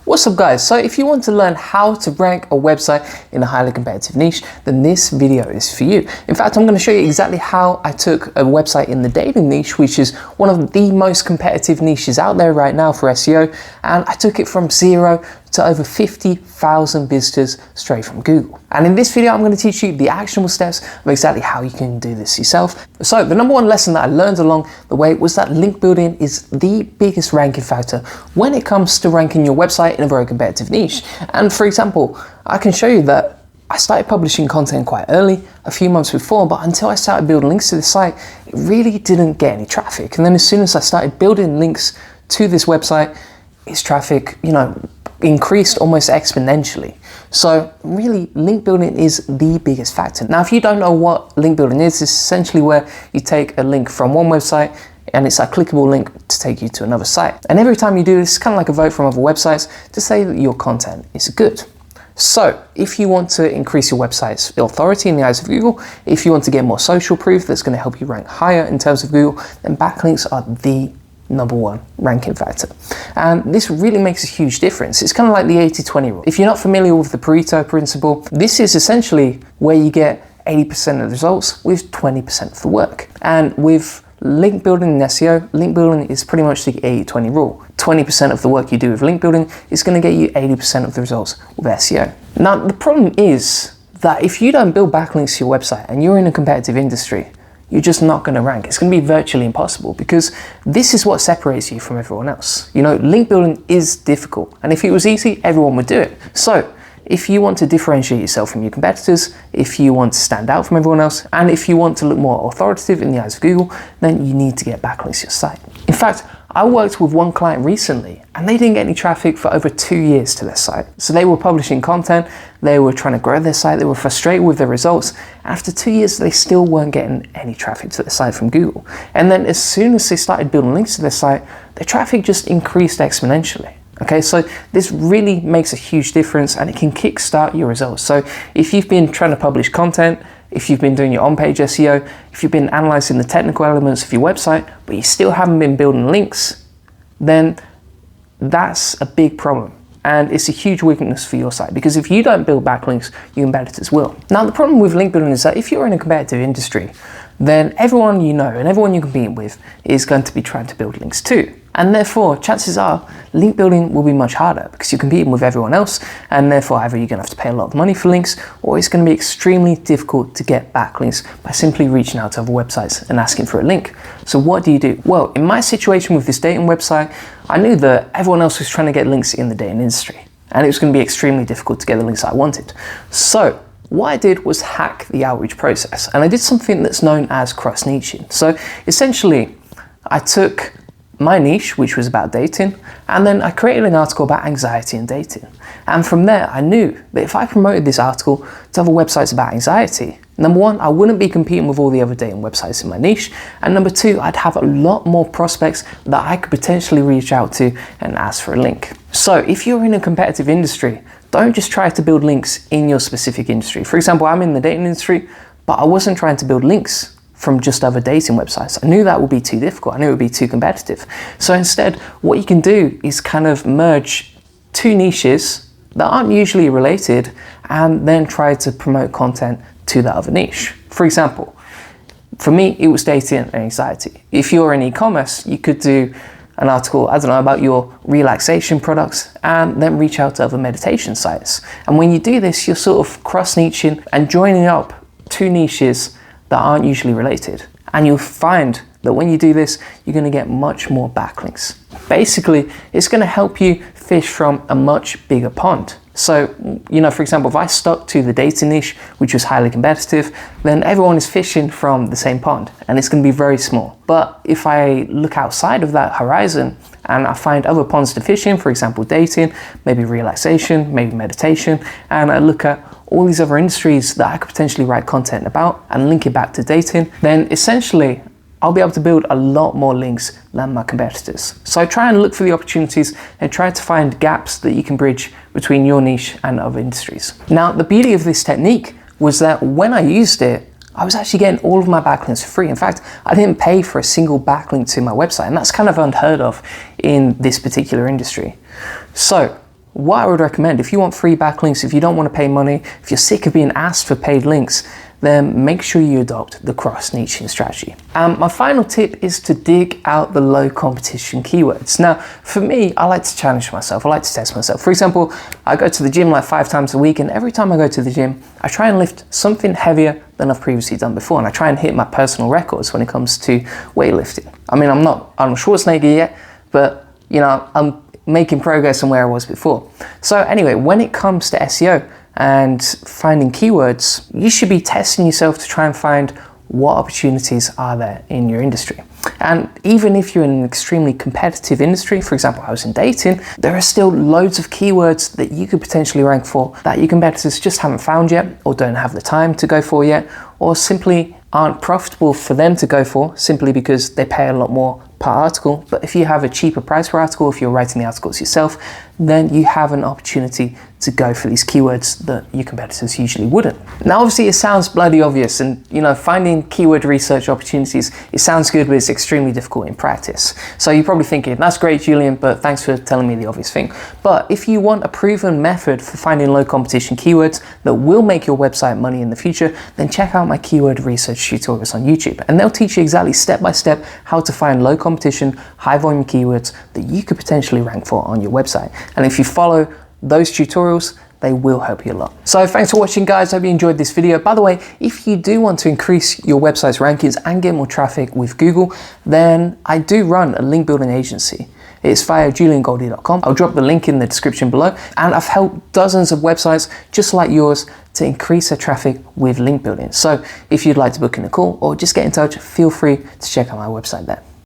What's up guys? So if you want to learn how to rank a website in a highly competitive niche, then this video is for you. In fact, I'm going to show you exactly how I took a website in the dating niche, which is one of the most competitive niches out there right now for SEO, and I took it from 0 to over 50,000 visitors straight from Google. And in this video, I'm going to teach you the actionable steps of exactly how you can do this yourself. So the number one lesson that I learned along the way was that link building is the biggest ranking factor when it comes to ranking your website in a very competitive niche. And for example, I can show you that I started publishing content quite early, a few months before, but until I started building links to the site, it really didn't get any traffic. And then as soon as I started building links to this website, its traffic, increased almost exponentially. So really, link building is the biggest factor. Now, if you don't know what link building is, it's essentially where you take a link from one website and it's a clickable link to take you to another site. And every time you do this, it's kind of like a vote from other websites to say that your content is good. So if you want to increase your website's authority in the eyes of Google, if you want to get more social proof that's going to help you rank higher in terms of Google, then backlinks are the number one ranking factor. And this really makes a huge difference. It's kind of like the 80-20 rule. If you're not familiar with the Pareto principle, this is essentially where you get 80% of the results with 20% of the work. And with link building in SEO, link building is pretty much the 80-20 rule. 20% of the work you do with link building is going to get you 80% of the results with SEO. Now, the problem is that if you don't build backlinks to your website and you're in a competitive industry, you're just not going to rank. It's going to be virtually impossible because this is what separates you from everyone else. Link building is difficult, and if it was easy, everyone would do it. So if you want to differentiate yourself from your competitors, if you want to stand out from everyone else, and if you want to look more authoritative in the eyes of Google, then you need to get backlinks to your site. In fact, I worked with one client recently and they didn't get any traffic for over 2 years to their site. So they were publishing content, they were trying to grow their site, they were frustrated with their results. After 2 years, they still weren't getting any traffic to their site from Google. And then as soon as they started building links to their site, their traffic just increased exponentially. Okay, so this really makes a huge difference and it can kickstart your results. So if you've been trying to publish content, if you've been doing your on-page SEO, if you've been analyzing the technical elements of your website, but you still haven't been building links, then that's a big problem. And it's a huge weakness for your site because if you don't build backlinks, your competitors will. Now, the problem with link building is that if you're in a competitive industry, then everyone you know and everyone you compete with is going to be trying to build links too. And therefore, chances are link building will be much harder because you're competing with everyone else, and therefore either you're going to have to pay a lot of money for links, or it's going to be extremely difficult to get backlinks by simply reaching out to other websites and asking for a link. So what do? Well, in my situation with this dating website, I knew that everyone else was trying to get links in the dating industry, and it was going to be extremely difficult to get the links I wanted. So what I did was hack the outreach process, and I did something that's known as cross-niching. So essentially, I took my niche, which was about dating, and then I created an article about anxiety and dating. And from there, I knew that if I promoted this article to other websites about anxiety, number one, I wouldn't be competing with all the other dating websites in my niche, and number two, I'd have a lot more prospects that I could potentially reach out to and ask for a link. So if you're in a competitive industry, don't just try to build links in your specific industry. For example, I'm in the dating industry, but I wasn't trying to build links from just other dating websites. I knew that would be too difficult. I knew it would be too competitive. So instead, what you can do is kind of merge two niches that aren't usually related and then try to promote content to that other niche. For example, for me, it was dating and anxiety. If you're in e-commerce, you could do an article, about your relaxation products and then reach out to other meditation sites. And when you do this, you're sort of cross-niching and joining up two niches that aren't usually related. And you'll find that when you do this, you're going to get much more backlinks. Basically, it's going to help you fish from a much bigger pond. So, for example, if I stuck to the dating niche, which was highly competitive, then everyone is fishing from the same pond and it's going to be very small. But if I look outside of that horizon and I find other ponds to fish in, for example, dating, maybe relaxation, maybe meditation, and I look at all these other industries that I could potentially write content about and link it back to dating, then essentially I'll be able to build a lot more links than my competitors. So I try and look for the opportunities and try to find gaps that you can bridge between your niche and other industries. Now, the beauty of this technique was that when I used it, I was actually getting all of my backlinks for free. In fact, I didn't pay for a single backlink to my website, and that's kind of unheard of in this particular industry. So what I would recommend, if you want free backlinks, if you don't want to pay money, if you're sick of being asked for paid links, then make sure you adopt the cross-niching strategy. My final tip is to dig out the low competition keywords. Now, for me, I like to challenge myself. I like to test myself. For example, I go to the gym like 5 times a week, and every time I go to the gym, I try and lift something heavier than I've previously done before, and I try and hit my personal records when it comes to weightlifting. I mean, I'm not Arnold Schwarzenegger yet, but you know, I'm making progress on where I was before. So anyway, when it comes to SEO and finding keywords, you should be testing yourself to try and find what opportunities are there in your industry. And even if you're in an extremely competitive industry, for example, I was in dating, there are still loads of keywords that you could potentially rank for that your competitors just haven't found yet, or don't have the time to go for yet, or simply aren't profitable for them to go for simply because they pay a lot more per article. But if you have a cheaper price per article, if you're writing the articles yourself, then you have an opportunity to go for these keywords that your competitors usually wouldn't. Now, obviously it sounds bloody obvious, and you know, finding keyword research opportunities, it sounds good, but it's extremely difficult in practice. So you're probably thinking, that's great, Julian, but thanks for telling me the obvious thing. But if you want a proven method for finding low competition keywords that will make your website money in the future, then check out my keyword research tutorials on YouTube, and they'll teach you exactly step by step how to find low competition, high volume keywords that you could potentially rank for on your website. And if you follow those tutorials, they will help you a lot. So thanks for watching, guys. Hope you enjoyed this video. By the way, if you do want to increase your website's rankings and get more traffic with Google, then I do run a link building agency. It's via juliangoldie.com. I'll drop the link in the description below. And I've helped dozens of websites just like yours to increase their traffic with link building. So if you'd like to book in a call or just get in touch, feel free to check out my website there.